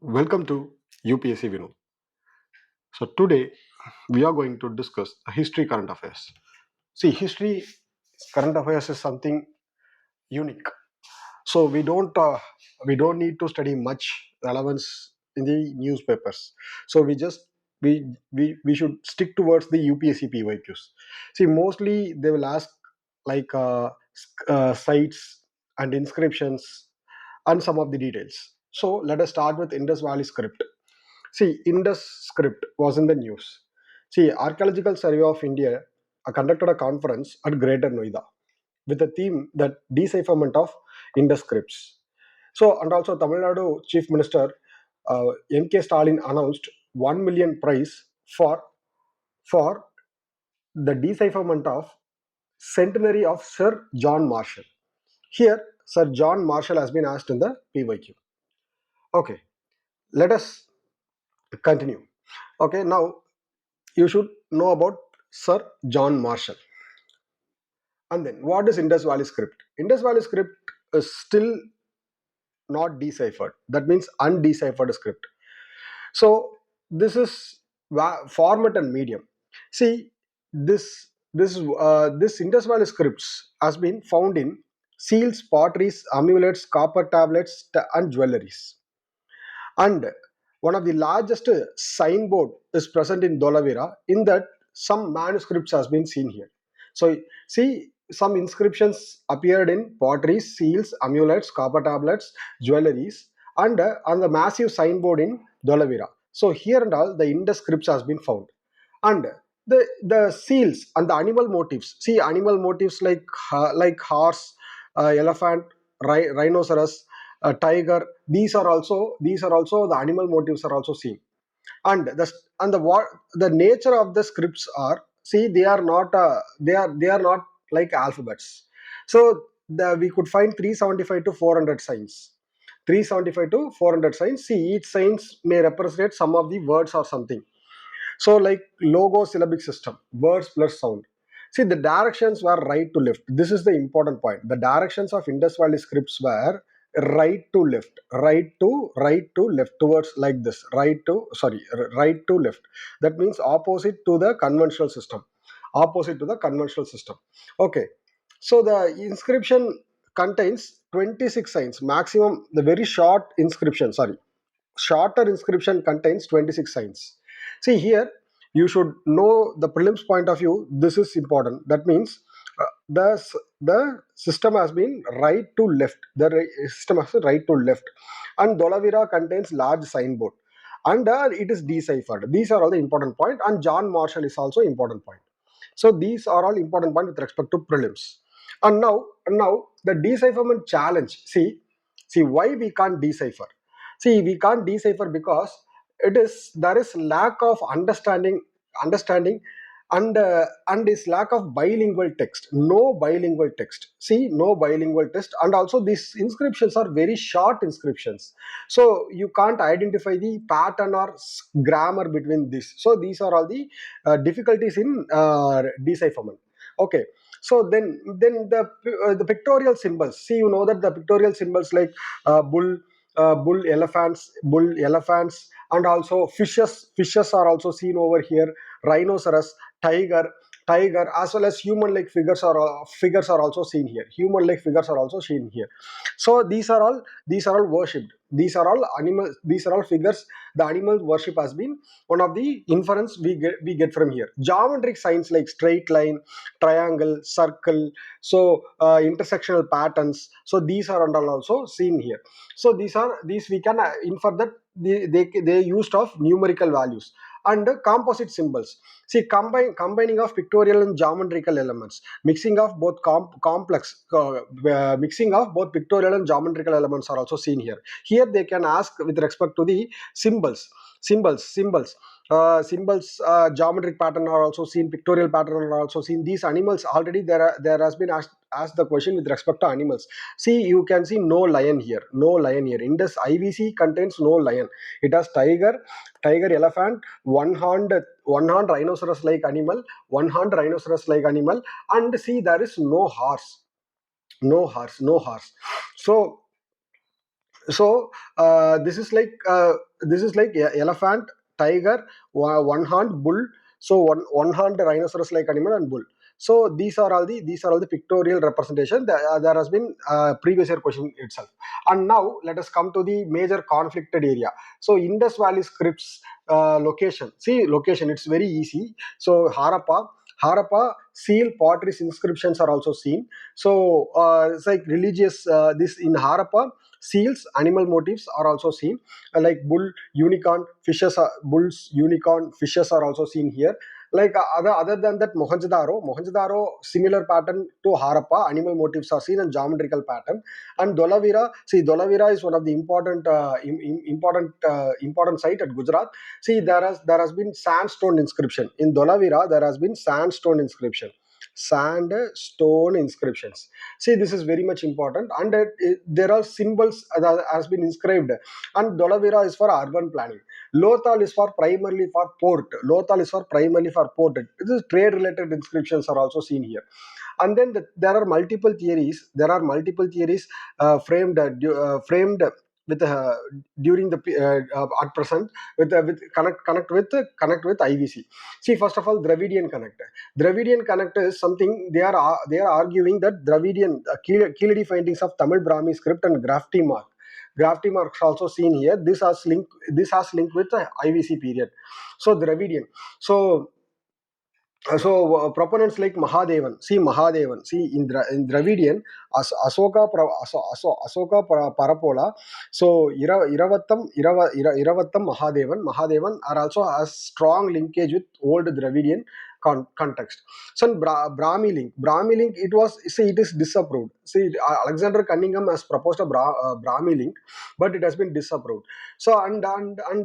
Welcome to UPSC Vinod. So today we are going to discuss history current affairs. See, history current affairs is something unique. So we don't need to study much relevance in the newspapers. So we should stick towards the UPSC PYQs. See, mostly they will ask like sites and inscriptions and some of the details. So let us start with Indus Valley script. See, Indus script was in the news. See, Archaeological Survey of India conducted a conference at Greater Noida with the theme that decipherment of Indus scripts. So, and also Tamil Nadu Chief Minister M.K. Stalin announced 1 million prize for the decipherment of centenary of Sir John Marshall. Here, Sir John Marshall has been asked in the PYQ. Okay, let us continue. Okay, now you should know about Sir John Marshall. And then, what is Indus Valley script? Indus Valley script is still not deciphered. That means undeciphered script. So this is format and medium. See, this Indus Valley scripts has been found in seals, potteries, amulets, copper tablets, and jewelries. And one of the largest signboard is present in Dolavira. In that, some manuscripts has been seen here. So see, some inscriptions appeared in potteries, seals, amulets, copper tablets, jewelries, and on the massive signboard in Dolavira. So here and all, the Indus scripts has been found. And the seals and the animal motifs. See, animal motifs like horse, elephant, rhinoceros, tiger. These are also the animal motifs are also seen. And the nature of the scripts are, see, they are not they are not like alphabets. So we could find 375 to 400 signs. 375 to 400 signs. See, each signs may represent some of the words or something. So, like logo syllabic system, words plus sound. See, the directions were right to left. This is the important point. The directions of Indus Valley scripts were right to left, right to left, towards like this, right to left. That means opposite to the conventional system. Opposite to the conventional system. Okay. So the inscription contains 26 signs. Maximum, the very short inscription, shorter inscription contains 26 signs. See here, you should know the prelims point of view. This is important. That means the system has been right to left. System has been right to left, and Dolavira contains large signboard, and it is deciphered. These are all the important point, and John Marshall is also important point. So these are all important point with respect to prelims. And now the decipherment challenge. See why we can't decipher. See, we can't decipher because there is lack of understanding and is lack of bilingual text. No bilingual text. See, no bilingual text, and also these inscriptions are very short inscriptions. So you can't identify the pattern or grammar between this. So these are all the difficulties in decipherment. Okay. So then the pictorial symbols. See, you know that the pictorial symbols like bull elephants, and also fishes. Fishes are also seen over here. Rhinoceros, tiger, as well as human-like figures are also seen here. Human-like figures are also seen here. So these are all worshipped. These are all animals. These are all figures. The animal worship has been one of the inference we get from here. Geometric signs like straight line, triangle, circle, so intersectional patterns. So these are and all also seen here. So these we can infer that they used of numerical values. And composite symbols. See, combining of pictorial and geometrical elements, mixing of both mixing of both pictorial and geometrical elements are also seen here. Here they can ask with respect to the symbols. Geometric pattern are also seen, pictorial pattern are also seen. These animals already there has been asked the question with respect to animals. See, you can see no lion here. Indus IVC contains no lion. It has tiger, elephant, one horned rhinoceros like animal, and see, there is no horse. So So this is like elephant, tiger, one hand bull, so one hand rhinoceros like animal and bull. So these are all the pictorial representation. There has been previous year question itself. And now let us come to the major conflicted area. So Indus Valley scripts location. See location, it's very easy. So Harappa seal pottery inscriptions are also seen. So it's like religious. This in Harappa, seals, animal motifs are also seen, like bull, unicorn, fishes, bulls, unicorn, fishes are also seen here. Like other than that, Mohenjo-daro, similar pattern to Harappa, animal motifs are seen and geometrical pattern. And Dolavira, see, Dolavira is one of the important site at Gujarat. See, there has been sandstone inscription in Dolavira. There has been sandstone inscriptions. See, this is very much important, and there are symbols that has been inscribed. And Dolavira is for urban planning. Lothal is for primarily for port. Lothal is for primarily for port. This is trade related inscriptions are also seen here. And then there are multiple theories. There are multiple theories framed with during the at present with connect with IVC. See, first of all, Dravidian connect. Dravidian connect is something they are arguing that Dravidian Kilidi findings of Tamil Brahmi script and grafty mark. Grafty marks also seen here. This has link with the IVC period. So Dravidian. Proponents like Mahadevan. See in Dravidian, Asoka Parapola. So Iravattam Mahadevan are also a strong linkage with old Dravidian context. So Brahmi link, it is disapproved. See, Alexander Cunningham has proposed a Brahmi link, but it has been disapproved. So and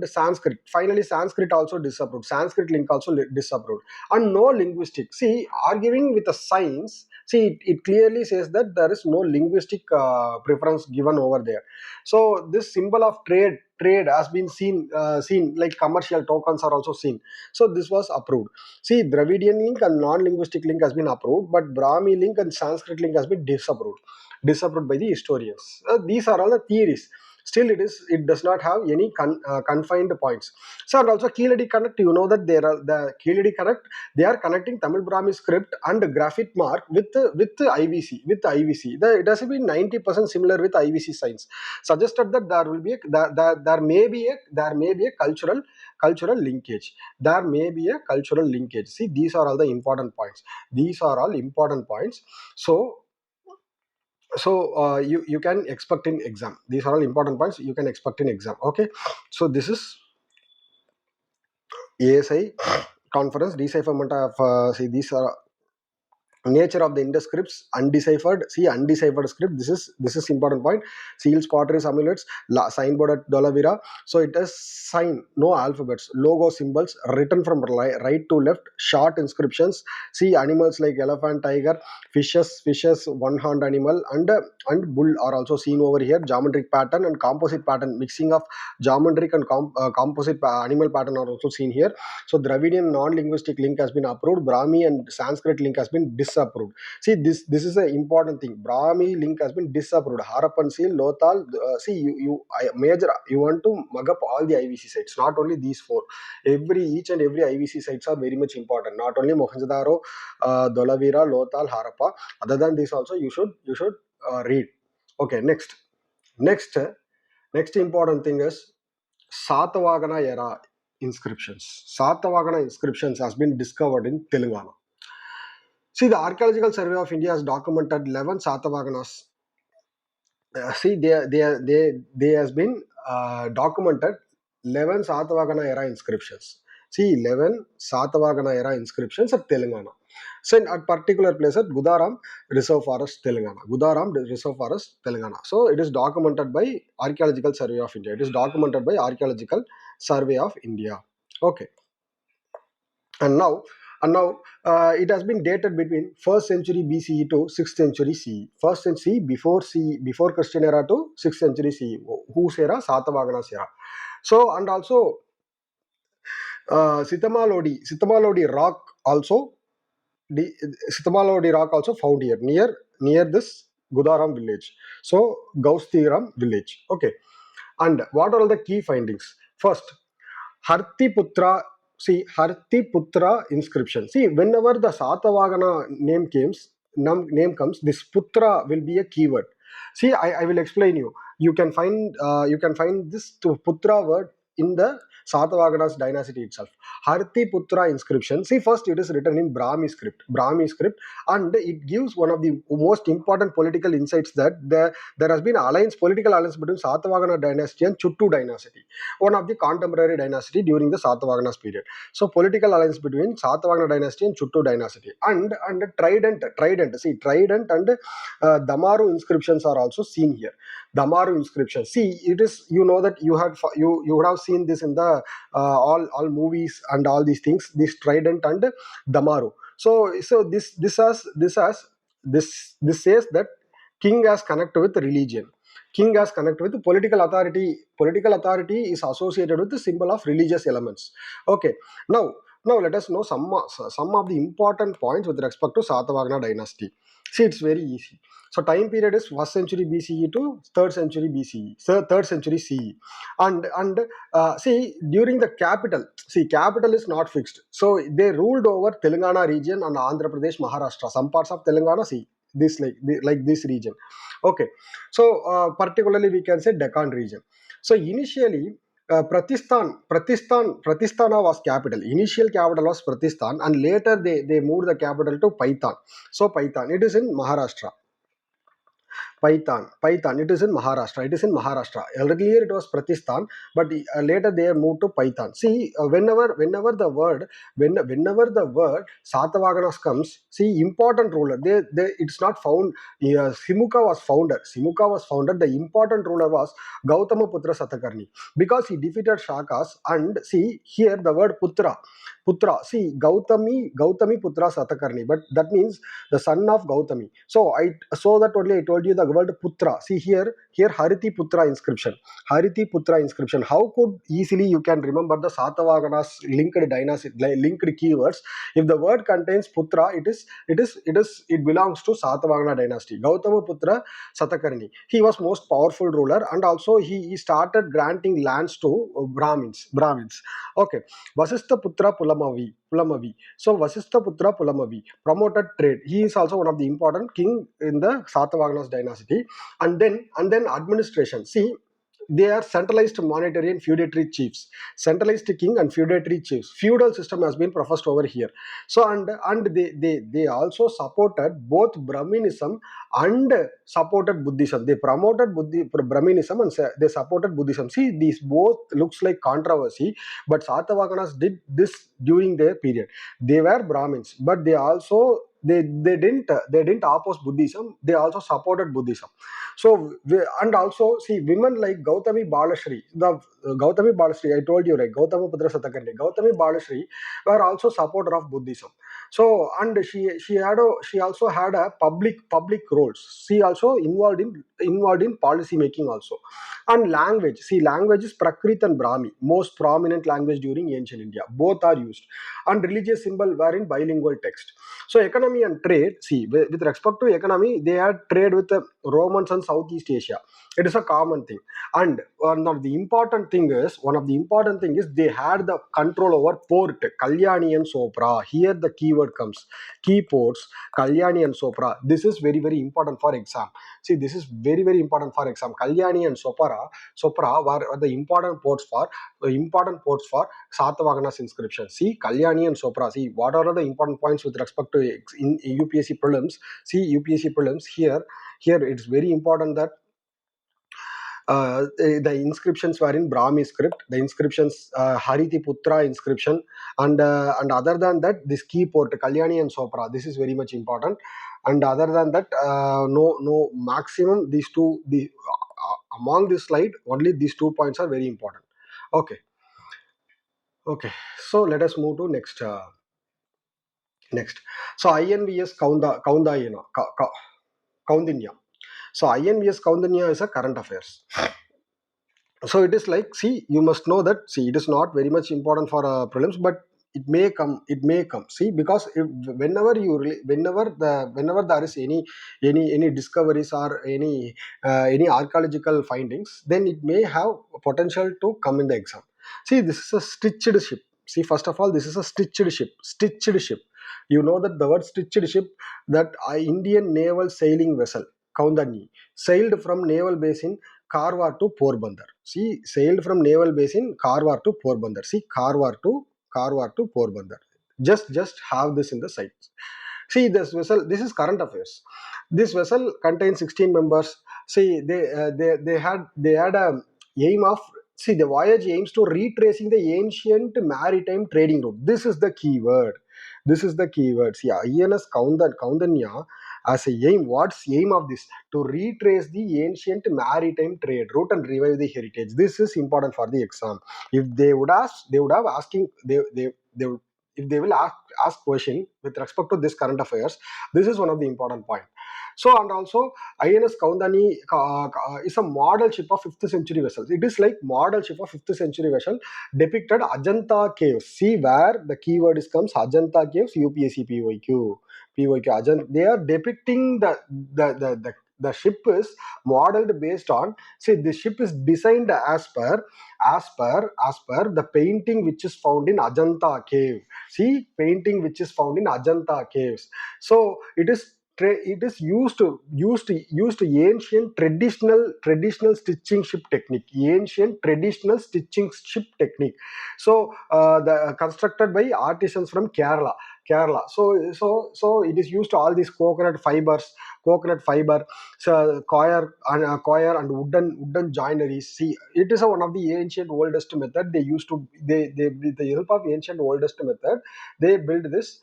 Sanskrit. Finally, Sanskrit also disapproved. Sanskrit link also disapproved. And no linguistic. See, arguing with the science, see, it clearly says that there is no linguistic preference given over there. So this symbol of trade has been seen like commercial tokens are also seen. So this was approved. See, Dravidian link and non-linguistic link has been approved, but Brahmi link and Sanskrit link has been disapproved by the historians. These are all the theories. Still, it does not have any confined points. So, and also Keeladi Connect, you know that there are the Keeladi Connect, they are connecting Tamil Brahmi script and graphite mark with IVC. It has been 90% similar with IVC signs. Suggested that there may be a cultural linkage. There may be a cultural linkage. See, these are all the important points. These are all important points. So you can expect in exam. These are all important points you can expect in exam. Okay, so this is ASI conference decipherment of see, these are nature of the Indus scripts, undeciphered. See, undeciphered script, this is important point. Seals, potteries, amulets, signboard at Dolavira. So it has sign, no alphabets, logo symbols written from right to left, short inscriptions. See, animals like elephant, tiger, fishes, one hand animal, and bull are also seen over here. Geometric pattern and composite pattern, mixing of geometric and composite animal pattern are also seen here. So Dravidian non-linguistic link has been approved. Brahmi and Sanskrit link has been disapproved. See, this is an important thing. Brahmi link has been disapproved. Harappan seal, Lothal. See, you want to mug up all the IVC sites, not only these four. Each and every IVC sites are very much important. Not only Mohenjo-daro, Dolavira, Lothal, Harappa. Other than this, also you should read. Okay, next important thing is Satavahana era inscriptions. Satavahana inscriptions has been discovered in Telangana. See, the Archaeological Survey of India has documented 11 Satavahanas. See, they has been documented 11 Satavahana era inscriptions. See, 11 Satavahana era inscriptions at Telangana. So, at particular place at Gudaram Reserve Forest, Telangana. Gudaram Reserve Forest, Telangana. So, it is documented by Archaeological Survey of India. It is documented by Archaeological Survey of India. Okay. And now it has been dated between 1st century BCE to 6th century CE. 1st century before Christian era to 6th century CE. Whose era? Satavahana's era. So, and also Sitamalodi rock also Sitamalodi rock also found here near this Gudaram village. So Gausthiram village. Okay. And what are the key findings? First, Hartiputra, see, Hartiputra inscription. See, whenever the Satavahana name comes, this Putra will be a keyword. See, I will explain you. You can find this to Putra word in the Satavahana's dynasty itself. Hartiputra inscription. See, first it is written in Brahmi script, and it gives one of the most important political insights that there has been political alliance between Satavahana dynasty and Chuttu dynasty, one of the contemporary dynasty during the Satavahana's period. So political alliance between Satavahana dynasty and Chuttu dynasty, and trident. See, trident and Damaru inscriptions are also seen here. Damaru inscription. See, it is, you know that you would have seen this in the all movies and all these things. This trident and Damaru. So this says that king has connected with religion. King has connected with political authority. Political authority is associated with the symbol of religious elements. Okay. Now let us know some of the important points with respect to Satavahana dynasty. See, it's very easy. So time period is 1st century BCE to 3rd century BCE, so 3rd century CE. And see, during the capital, see, capital is not fixed. So they ruled over Telangana region and Andhra Pradesh, Maharashtra. Some parts of Telangana, see, this like this region. Okay. So particularly we can say Deccan region. So initially, Pratistana was capital. Initial capital was Pratistan, and later they moved the capital to Paitan. So Paitan, it is in Maharashtra. Python. It is in Maharashtra. It is in Maharashtra. Earlier it was Pratistan, but later they moved to Python. See, whenever the word Satavaganas comes, see, important ruler. It's not found. Simuka was founded. The important ruler was Gautama Putra Satakarni, because he defeated Shakas. And see here the word Putra. See, Gautami Putra Satakarni, but that means the son of Gautami. So that only I told you the word Putra. See here Hariti Putra inscription. Hariti Putra inscription. How could easily you can remember the Satavaganas linked dynasty, linked keywords? If the word contains Putra, it belongs to Satavahana dynasty. Gautama Putra Satakarni. He was most powerful ruler, and also he started granting lands to Brahmins. Okay. Vasistha Putra Pulamavi. So Vasistha Putra Pulamavi promoted trade. He is also one of the important king in the Satavahana's dynasty. And then administration. See, they are centralized monetary and feudatory chiefs. Centralized king and feudatory chiefs. Feudal system has been professed over here. So and they also supported both Brahminism and supported Buddhism. They promoted Brahminism, and they supported Buddhism. See, these both looks like controversy, but Satavahana's did this during their period. They were Brahmins, but they didn't oppose Buddhism. They also supported Buddhism. So and also see, women like Gautami Balashri, Gautami Balashri, I told you, right? Gautama Putra Satakarni, Gautami Balashri were also supporter of Buddhism. So and she also had a public roles. She also involved in policy making also. And language. See, language is Prakrit and Brahmi, most prominent language during ancient India. Both are used. And religious symbol were in bilingual text. So economy and trade. See, with respect to economy, they had trade with the Romans and Southeast Asia. It is a common thing. And one of the important thing is they had the control over port, Kalyani and Sopra. Here the keyword comes. Key ports, Kalyani and Sopra. This is very, very important for exam. See, this is very, very important for exam. Kalyani and Sopra were the important ports for Satavahana's inscription. See, Kalyani and Sopra. See, what are the important points with respect to in UPSC Prelims? See, UPSC Prelims here it's very important that the inscriptions were in Brahmi script. The inscriptions, Hariti Putra inscription, and other than that, this key port Kalyani and Sopra. This is very much important. And other than that, no maximum these two. Among this slide, only these 2 points are very important. Okay, okay. So let us move to next. So INVS Kaundinya. So INVS Kaundinya is a current affairs. So it is like, see, you must know that, see, it is not very much important for prelims, but it may come. See, because whenever there is any discoveries or any archaeological findings, then it may have potential to come in the exam. See, this is a stitched ship. See, first of all, this is a stitched ship. You know that the word stitched ship, that Indian naval sailing vessel Kaundani sailed from naval base in Karwar to Porbandar. See, sailed from naval base in Karwar to Porbandar. See, Karwar to Porbandar. Just have this in the sights. See, this vessel, this is current affairs. This vessel contains 16 members. See, they had a aim of, see, the voyage aims to retracing the ancient maritime trading route. This is the key word. This is the key word. See, INS Kaundanya as a aim. What's aim of this? To retrace the ancient maritime trade route and revive the heritage. This is important for the exam. If they would ask, they would have asking they would, if they will ask question with respect to this current affairs, this is one of the important point. So, and also INS Kaundani is a model ship of 5th century vessels. It is like model ship of 5th century vessel depicted Ajanta caves. See where the keyword is comes, Ajanta caves, UPSC PYQ. They are depicting the ship is modeled based on, see, the ship is designed as per the painting which is found in Ajanta cave. See, painting which is found in Ajanta caves. So it is used ancient traditional stitching ship technique, so the constructed by artisans from Kerala. So it is used to all these coconut fiber, so coir and wooden joineries. See, it is one of the ancient oldest method. They used to, they with the help of ancient oldest method, they build this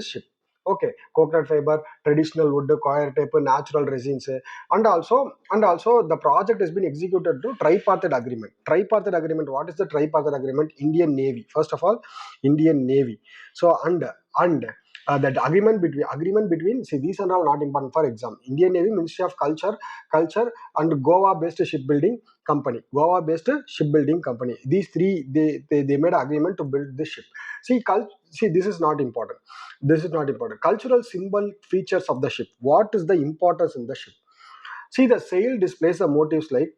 ship. Okay, coconut fiber, traditional wood, coir tape, natural resins, and also the project has been executed to tripartite agreement. Tripartite agreement. What is the tripartite agreement? Indian Navy. First of all, Indian Navy. So that agreement between, see, these are all not important for exam. Indian Navy, Ministry of Culture, and Goa-based shipbuilding company. These three, they made an agreement to build this ship. See, this is not important. This is not important. Cultural symbol features of the ship. What is the importance in the ship? See, the sail displays the motifs like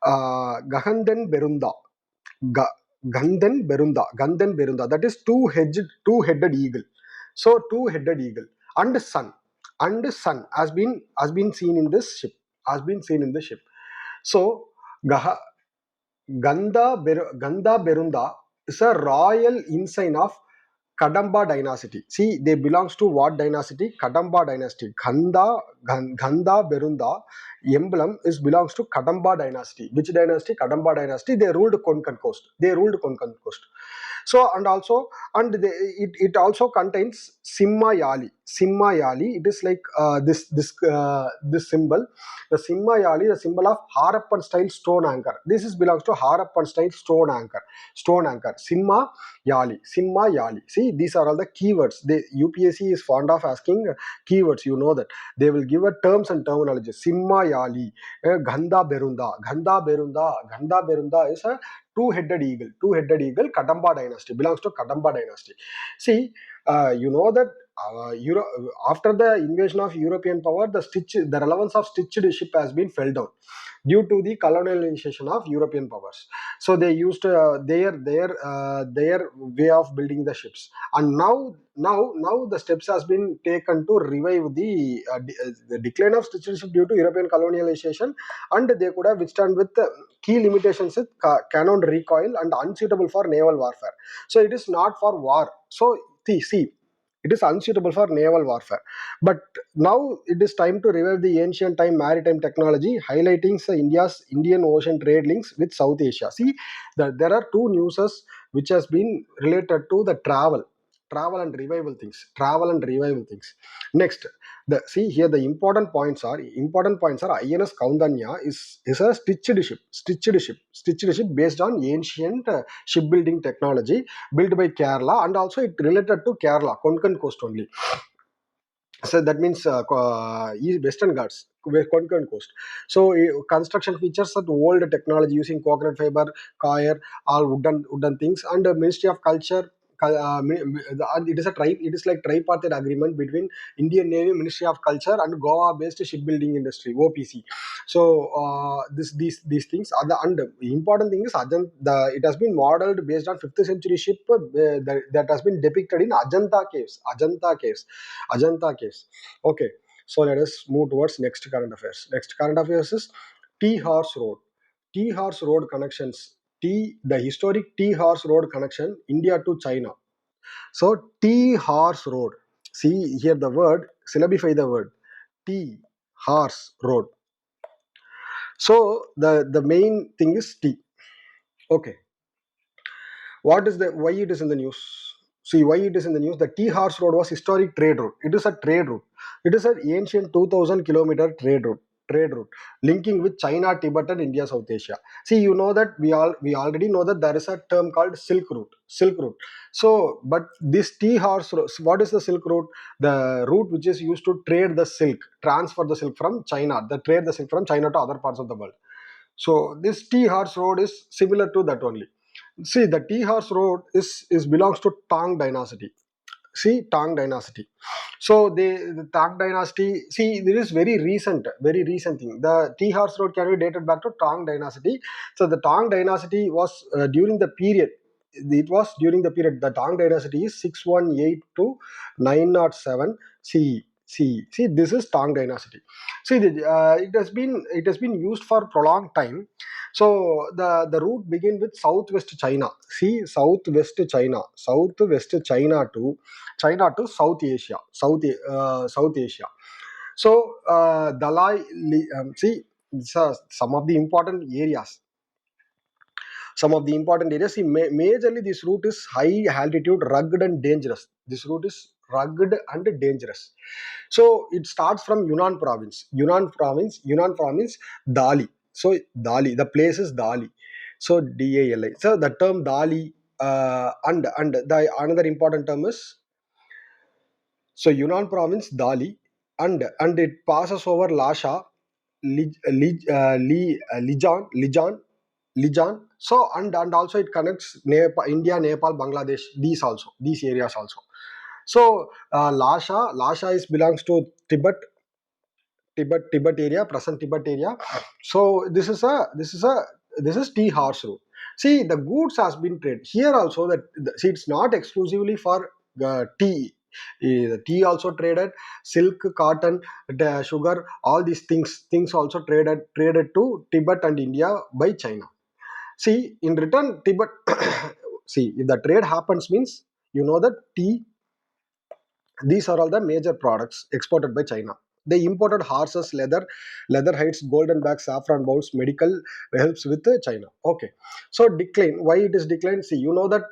Gahandan Berunda, Ga- Ganden Berunda. That is two-headed eagle. So two-headed eagle and sun has been seen in this ship. Has been seen in the ship. So Gaha, Ganda Berunda is a royal ensign of Kadamba dynasty. See, they belongs to what dynasty? Kadamba dynasty. Ganda Berunda emblem is belongs to Kadamba dynasty. Which dynasty? Kadamba dynasty. They ruled Konkan coast. So, it also contains Simma Yali. It is like this symbol. The Simma Yali, the symbol of Harappan style stone anchor. This is belongs to Harappan style stone anchor. Simma Yali. See, these are all the keywords. The UPSC is fond of asking keywords. You know that they will give a terms and terminology. Simma Yali, Ganda Berunda is a two-headed eagle. Kadamba dynasty, belongs to Kadamba dynasty. See, you know that after the invasion of European power, the relevance of stitched ship has been fell down due to the colonialization of European powers. So they used their way of building the ships, and now the steps has been taken to revive the decline of stitched ship due to European colonialization, and they could have withstand with key limitations with cannon recoil and unsuitable for naval warfare. So it is not for war. So see, it is unsuitable for naval warfare. But now it is time to revive the ancient time maritime technology, highlighting India's Indian Ocean trade links with South Asia. See, there are two newses which has been related to the travel and revival things. Next, see here the important points are INS Kaundanya is a stitched ship based on ancient shipbuilding technology built by Kerala, and also it related to Kerala, Konkan coast only. So that means Western Ghats, Konkan coast. So construction features that old technology using coconut fiber, coir, all wooden things, and the Ministry of Culture. And it is it is like tripartite agreement between Indian Navy, Ministry of Culture, and Goa-based shipbuilding industry (OPC). So these things are and the important thing is it has been modeled based on 5th century ship that has been depicted in Ajanta caves. Ajanta caves. Okay, so let us move towards next current affairs. Next current affairs is T Horse Road. T Horse Road connections. The historic T Horse Road connection India to China. So T Horse Road. See here the word, syllabify the word. T Horse Road. So the main thing is T. Okay. What is the why it is in the news? See why it is in the news. The T Horse Road was historic trade route. It is a trade route. It is an ancient 2,000 kilometer trade route. Trade route linking with China, Tibet, and India, South Asia. See, you know that we already know that there is a term called Silk Route. Silk Route. So, but this T Horse Road, what is the Silk Route? The route which is used to trade the silk, transfer the silk from China, the trade the silk from China to other parts of the world. So this T Horse Road is similar to that only. See, the Tea Horse Road is belongs to Tang dynasty. See, Tang dynasty. So the Tang dynasty. See, there is very recent thing. The Tea Horse Road can be dated back to Tang dynasty. So the Tang dynasty was during the period. It was during the period. The Tang dynasty is 618 to 907 CE. See, this is Tang dynasty. See, it has been used for prolonged time. So the route begin with southwest China. See, southwest China to South Asia, South Asia. So see, some of the important areas. Some of the important areas. See, majorly this route is high altitude, rugged and dangerous. This route is rugged and dangerous. So it starts from Yunnan province, Dali. So Dali, the place is Dali. So Dali. So the term Dali and the another important term is so Yunnan province Dali and it passes over Lasha, Lijan. So and also it connects Nepal, India, Nepal, Bangladesh. These areas also. So Lasha is belongs to Tibet area, present Tibet area. So this is tea horse route. See, the goods has been traded here also. See, it's not exclusively for tea. The tea also traded, silk, cotton, the sugar, all these things also traded to Tibet and India by China. See, in return, Tibet. See, if the trade happens, means you know that tea, these are all the major products exported by China. They imported horses, leather hides, golden bags, saffron bowls, medical helps with China. Okay. So decline. Why it is declined? See, you know that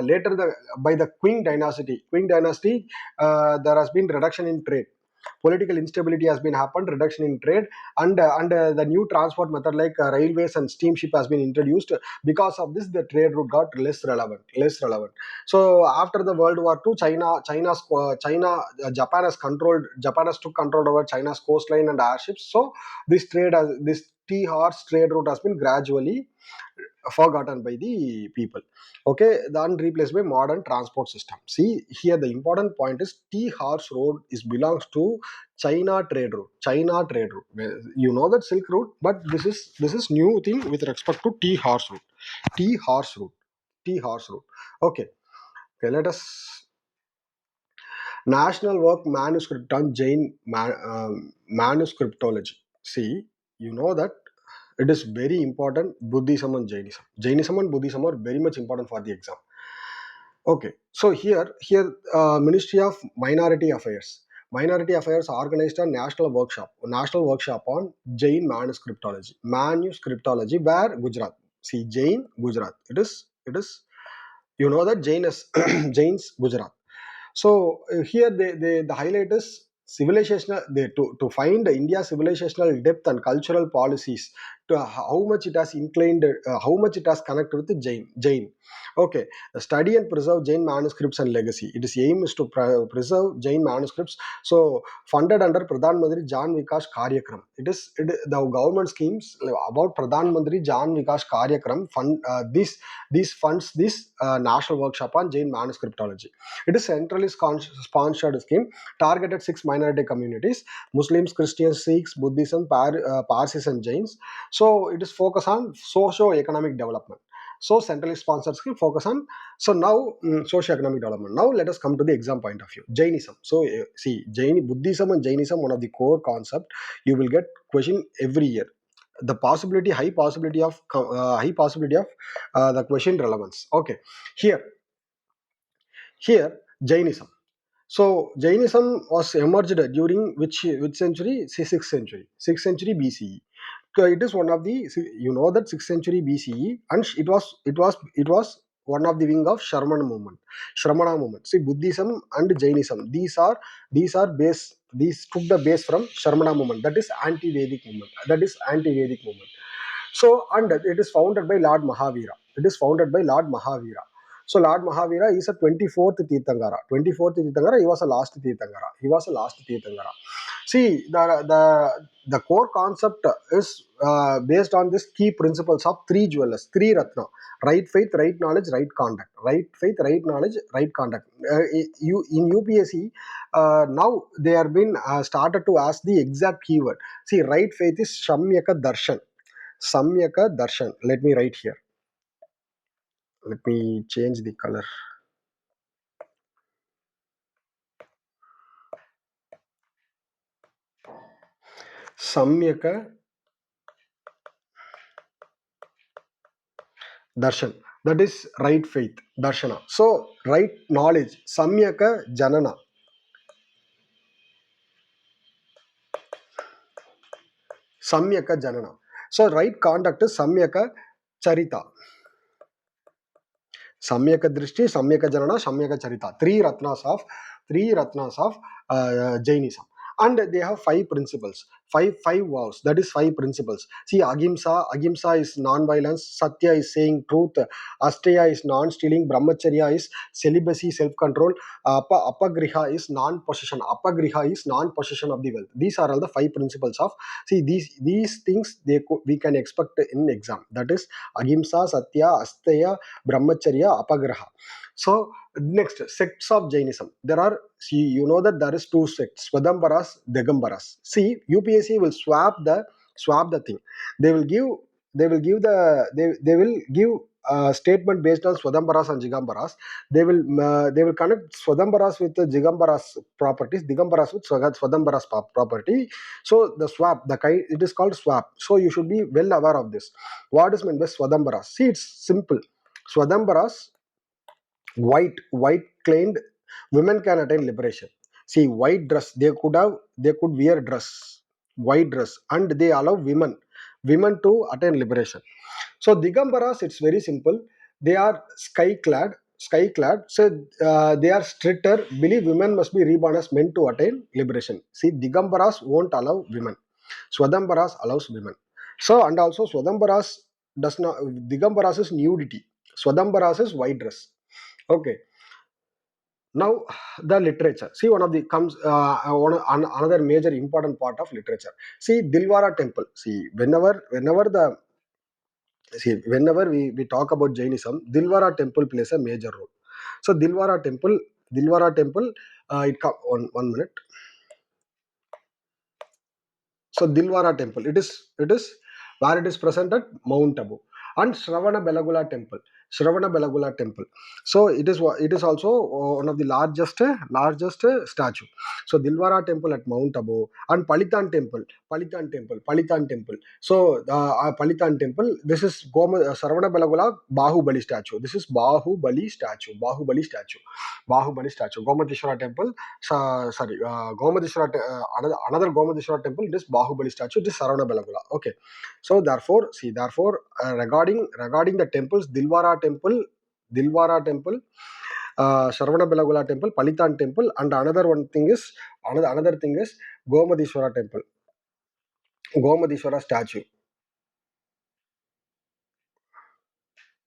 later by the Qing dynasty, there has been reduction in trade. Political instability has been happened, reduction in trade, and the new transport method like railways and steamship has been introduced. Because of this, the trade route got less relevant. So after the World War II, Japan has took control over China's coastline and airships. So this tea horse trade route has been gradually forgotten by the people. Okay, then replaced by modern transport system. See here, the important point is T Horse Road is belongs to China trade route. China trade route. Well, you know that Silk Route, but this is new thing with respect to T Horse Route. T Horse Route. T Horse Route. Okay. Okay. Let us National Work Manuscript on Manuscriptology. See, you know that it is very important. Buddhism and Jainism and Buddhism are very much important for the exam. Okay, so here Ministry of Minority Affairs organized a national workshop on Jain manuscriptology, where Gujarat. See, Jain Gujarat. It is you know that Jain is Jain's Gujarat. So here the highlight is civilizational. To find India's civilizational depth and cultural policies to how much it has inclined, how much it has connected with Jain. Okay, study and preserve Jain manuscripts and legacy. Its aim is to preserve Jain manuscripts. So funded under Pradhan Mantri Jan Vikas Karyakram. The government schemes about Pradhan Mantri Jan Vikas Karyakram fund these funds this national workshop on Jain manuscriptology. It is centrally sponsored scheme targeted 6 minority communities: Muslims, Christians, Sikhs, Buddhism, Parsis, and Jains. So it is focused on socio-economic development. So centrally sponsored scheme focus on, so now socio-economic development. Now let us come to the exam point of view. Jainism. So see, Buddhism and Jainism, one of the core concept you will get question every year. The possibility, high possibility of the question relevance. Okay, here Jainism. So Jainism was emerged during which century? See, 6th century, 6th century BCE. So it is one of the, that 6th century BCE, and it was one of the wing of Shramana movement. See, Buddhism and Jainism, these are base, these took the base from Shramana movement, that is anti-Vedic movement. So, and it is founded by Lord Mahavira. It is founded by Lord Mahavira. So Lord Mahavira is a 24th Tirthangara. 24th Tirthangara, he was a last Tirthangara. See, the core concept is based on this key principles of three jewelers, three Ratna: right faith, right knowledge, right conduct. Right faith, right knowledge, right conduct. You in UPSC, now they are been started to ask the exact keyword. See, right faith is Shamyaka Darshan. Samyaka Darshan. Let me write here. Let me change the color. Samyaka Darshan. That is right faith. Darshana. So, right knowledge. Samyaka Janana. Samyaka Janana. So, right conduct is Samyaka Charita. Samyaka Drishti, Samyaka Janana, Samyaka Charita. Three ratnas of Jainism. And they have five principles, five vows. That is five principles. See, Ahimsa is non-violence. Satya is saying truth. Asteya is non-stealing. Brahmacharya is celibacy, self-control. Apagriha is non-possession. Apagriha is non-possession of the wealth. These are all the five principles of. See, these things we can expect in exam. That is Ahimsa, Satya, Asteya, Brahmacharya, Apagraha. So next, sects of Jainism. There are, see, you know that there is two sects: Swadambaras, Digambaras. See, UPSC will swap the thing. They will give they will give a statement based on Swadambaras and Jigambaras. They will connect Swadambaras with the Jigambaras properties, Digambaras with Swadambaras property. So the swap, the kind, it is called swap. So you should be well aware of this. What is meant by Swadambaras? See, it's simple. Swadambaras, white claimed women can attain liberation. See, white dress, they could wear white dress, and they allow women to attain liberation. So Digambaras, it's very simple. They are sky clad. So they are stricter, believe women must be reborn as men to attain liberation. See, Digambaras won't allow women. Swadambaras allows women. So, and also Swadambaras does not, Digambaras is nudity, Swadambaras is white dress. Okay. Now the literature. See, one of the comes another major important part of literature. See, Dilwara temple. See, whenever we talk about Jainism, Dilwara temple plays a major role. So Dilwara temple, one minute. So Dilwara temple, it is where it is present at Mount Abu. And Shravana Belagula temple. So it is also one of the largest statue. So Dilwara temple at Mount Abu, and Palitan temple. So Palitan temple. This is Shravana Belagula Bahubali statue. This is Bahubali statue. Gomateshwara temple. Sorry, another Gomadeshwara temple. It is Bahubali statue. It is Saravana Belagula. Okay. So therefore, regarding the temples, Dilwara temple, Saravana Belagula temple, Palitan temple, and another thing is Gomadeshwara temple, Gomadeshwara statue.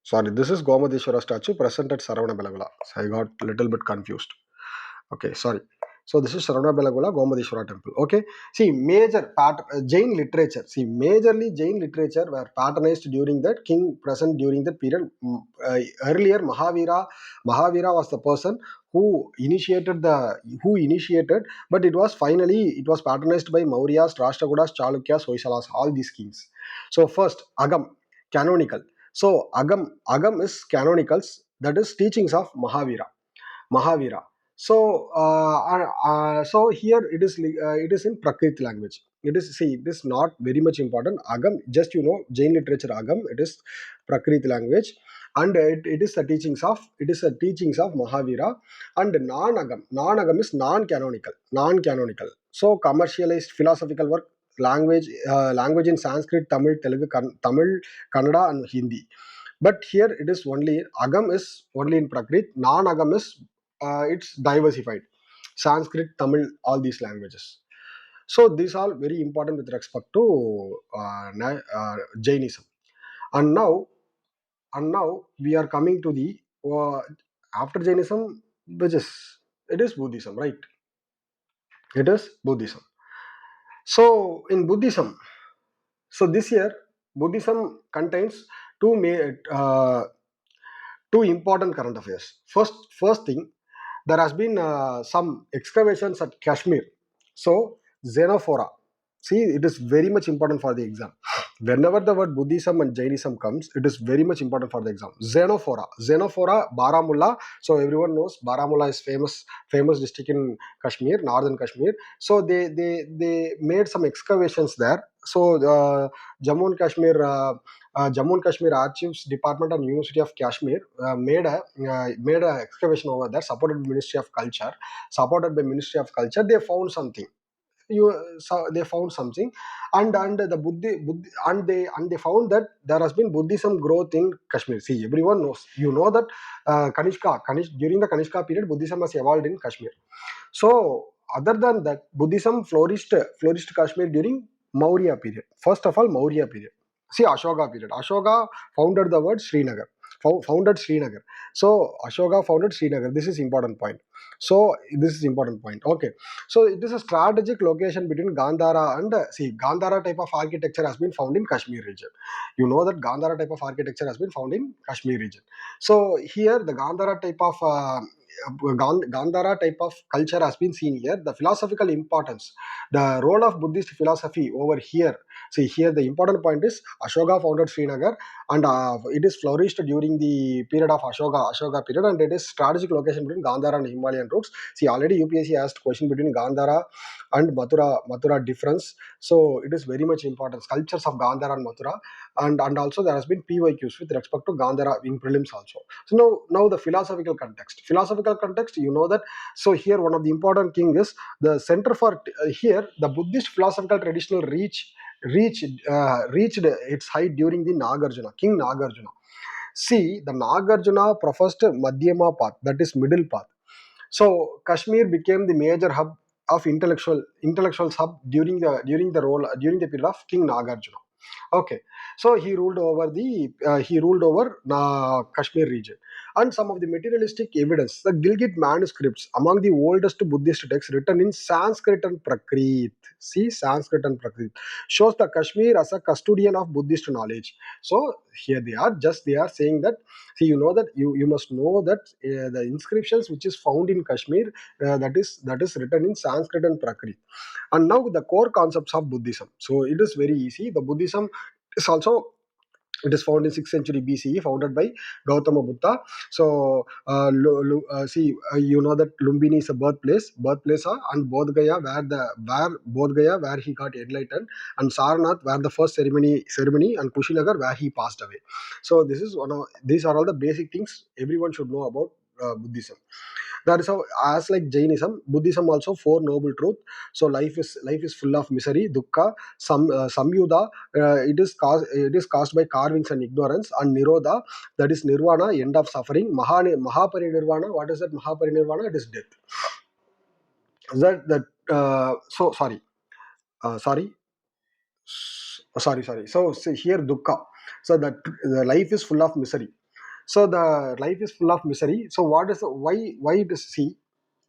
Sorry, this is Gomadeshwara statue present at Saravana Belagula. So I got a little bit confused. Okay, sorry. So this is Saravana Belagula, Gomadeshwara temple. Okay, see major Jain literature. See, majorly Jain literature were patronized during that king present during that period. Earlier, Mahavira was the person who initiated, but it was patronized by Mauryas, Rashtrakutas, Chalukyas, Hoysalas, all these kings. So first, Agam, canonical. So Agam is canonicals, that is teachings of Mahavira. So so here it is in Prakrit language. It is not very much important. Agam, just Jain literature Agam. It is Prakrit language, and it is the teachings of Mahavira. And non-Agam is non-canonical. So commercialized philosophical work, language in Sanskrit, Tamil, Telugu, Tamil, Kannada, and Hindi. But here it is only Agam is only in Prakrit. Non-Agam is it's diversified. Sanskrit, Tamil, all these languages. So these are very important with respect to Jainism. And now, we are coming to the after Jainism, which is it is Buddhism, right? It is Buddhism. So in Buddhism, so this year Buddhism contains two important current affairs. First thing, there has been some excavations at Kashmir. So Xenophora. See, it is very much important for the exam. Whenever the word Buddhism and Jainism comes, it is very much important for the exam. Xenophora, Baramulla. So everyone knows Baramulla is famous district in Kashmir, northern Kashmir. So they made some excavations there. So Jammu and Kashmir Archives Department and University of Kashmir made a excavation over there, supported by Ministry of Culture. They found something. They found something, and the Buddhi and they found that there has been Buddhism growth in Kashmir. See, everyone knows. You know that during the Kanishka period, Buddhism has evolved in Kashmir. So other than that, Buddhism flourished Kashmir during Maurya period. First of all, Maurya period. See, Ashoka period. Ashoka founded the word Srinagar. Founded Srinagar. So Ashoka founded Srinagar. This is important point. Okay. So it is a strategic location between Gandhara and see, Gandhara type of architecture has been found in Kashmir region. You know that Gandhara type of architecture has been found in Kashmir region. So here the Gandhara type of culture has been seen here. The philosophical importance, the role of Buddhist philosophy over here. See, here the important point is Ashoka founded Srinagar, and it is flourished during the period of Ashoka period, and it is strategic location between Gandhara and Himalayan routes. See, already UPSC asked question between Gandhara and Mathura difference. So it is very much important. Sculptures of Gandhara and Mathura, and also there has been PYQs with respect to Gandhara in prelims also. So now the philosophical context. You know that. So here one of the important thing is the center for here the Buddhist philosophical traditional reached its height during the Nagarjuna, King Nagarjuna. See, the Nagarjuna professed Madhyama path, that is middle path. So Kashmir became the major hub of intellectuals hub during the period of King Nagarjuna. Okay, so he ruled over Kashmir region, and some of the materialistic evidence, the Gilgit manuscripts, among the oldest Buddhist texts written in Sanskrit and Prakrit. See, Sanskrit and Prakrit shows the Kashmir as a custodian of Buddhist knowledge. So here they are saying that. See, you know that you must know that the inscriptions which is found in Kashmir, that is written in Sanskrit and Prakrit. And now the core concepts of Buddhism. So it is very easy. The Buddhism is also, it is found in 6th century BCE, founded by Gautama Buddha. So you know that Lumbini is a birthplace, and Bodh Gaya where he got enlightened, and Sarnath where the first ceremony, and Kushinagar where he passed away. So these are all the basic things everyone should know about Buddhism. That is how, as like Jainism, Buddhism also four noble truth. So life is full of misery, dukkha, samyuddha. It is caused by carvings and ignorance, and nirodha, that is nirvana, end of suffering. Mahaparinirvana. What is that Mahaparinirvana? It is death. So sorry, sorry. Sorry. So see here dukkha. So that the life is full of misery. So the life is full of misery. So what is why it is, see,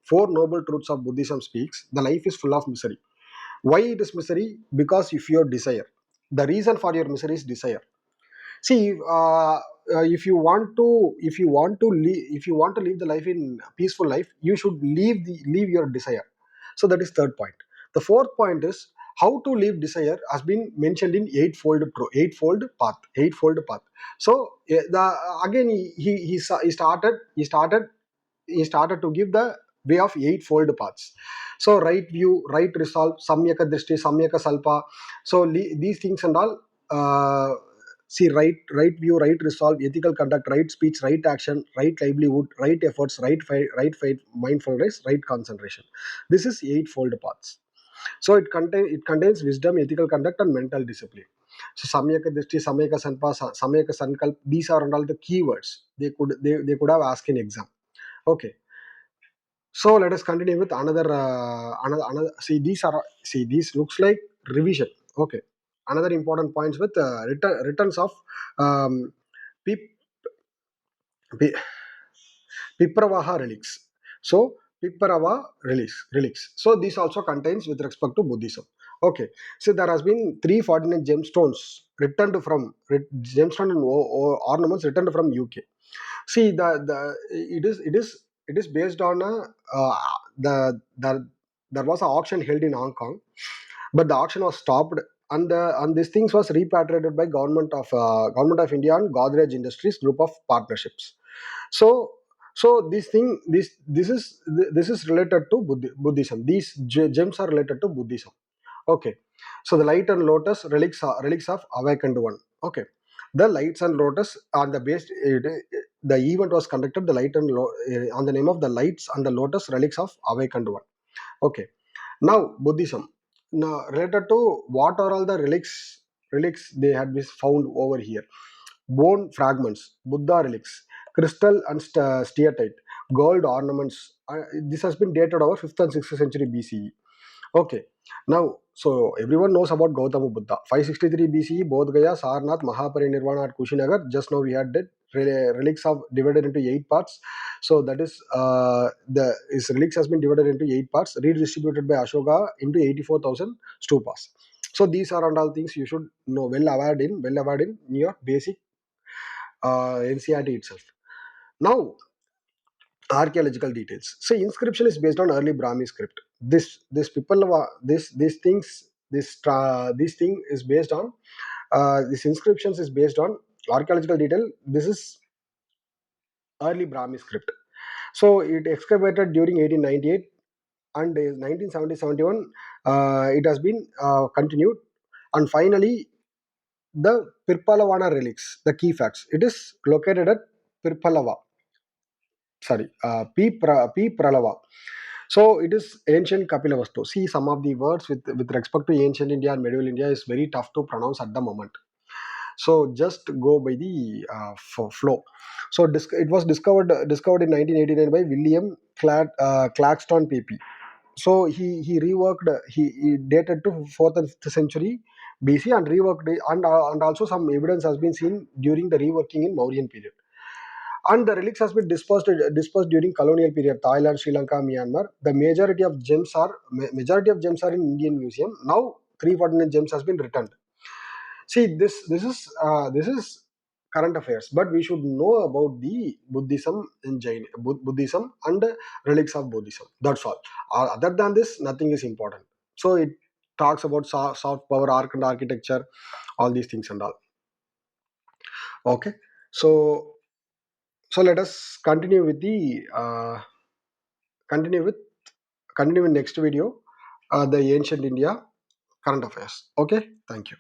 four noble truths of Buddhism speaks. The life is full of misery. Why it is misery? Because if your desire, the reason for your misery is desire. See, if you want to live the life in peaceful life, you should leave your desire. So that is third point. The fourth point is how to leave desire has been mentioned in eightfold path. So the again he started to give the way of eightfold paths. So right view, right resolve, samyaka drishti, samyaka salpa. So these things and all. See, right view, right resolve, ethical conduct, right speech, right action, right livelihood, right efforts, right faith, mindfulness, right concentration. This is eightfold paths. So it contains wisdom, ethical conduct, and mental discipline. So samyaka drishti, samyaka sanpa, samyaka sankalp, these are and all the keywords they could have asked in exam. Okay. So let us continue with another. See, these looks like revision. Okay. Another important points with returns of um, Pip, Pi- Pipravaha relics. So Piprava relics. So this also contains with respect to Buddhism. Okay. So there has been 349 gemstones returned from gemstone and ornaments returned from UK. See, it is based on the there was an auction held in Hong Kong, but the auction was stopped, and these things was repatriated by government of India and Godrej Industries group of partnerships. So this is related to Buddhism. These gems are related to Buddhism. Okay. So the light and lotus relics of awakened one. Okay. The lights and lotus on the base. The event was conducted. The light and on the name of the lights and the lotus relics of awakened one. Okay. Now Buddhism. Now related to what are all the relics they had been found over here. Bone fragments, Buddha relics, crystal and steatite, gold ornaments. This has been dated over 5th and 6th century BCE. Okay. Now, so everyone knows about Gautama Buddha. 563 BCE, Bodh Gaya, Sarnath, Mahaparinirvana at Kushinagar. Just now we had that relics are divided into 8 parts. So that is the his relics has been divided into 8 parts, redistributed by Ashoka into 84,000 stupas. So these are and all things you should know well aware in your basic NCRT itself. Now archaeological details. So inscription is based on early Brahmi script. This people this thing is based on this inscriptions is based on archaeological detail. This is early Brahmi script. So it excavated during 1898 and 1970-71. It has been continued, and finally the Pirpalavana relics. The key facts. It is located at Pirpalava. Sorry, P. Pralava. So it is ancient Kapilavastu. See, some of the words with respect to ancient India and medieval India is very tough to pronounce at the moment. So just go by the flow. So it was discovered in 1989 by William Claxton PP. So he reworked. He dated to 4th and 5th century BC and reworked it, and also some evidence has been seen during the reworking in Mauryan period. And the relics has been dispersed during colonial period, Thailand, Sri Lanka, Myanmar. The majority of gems are in Indian museum now. 349 gems has been returned. See, this is current affairs, but we should know about the Buddhism in Buddhism and relics of Buddhism. That's all. Other than this, nothing is important. So it talks about soft power, arc and architecture, all these things and all. Okay. So so let us continue with continue in next video, the ancient India current affairs. Okay, thank you.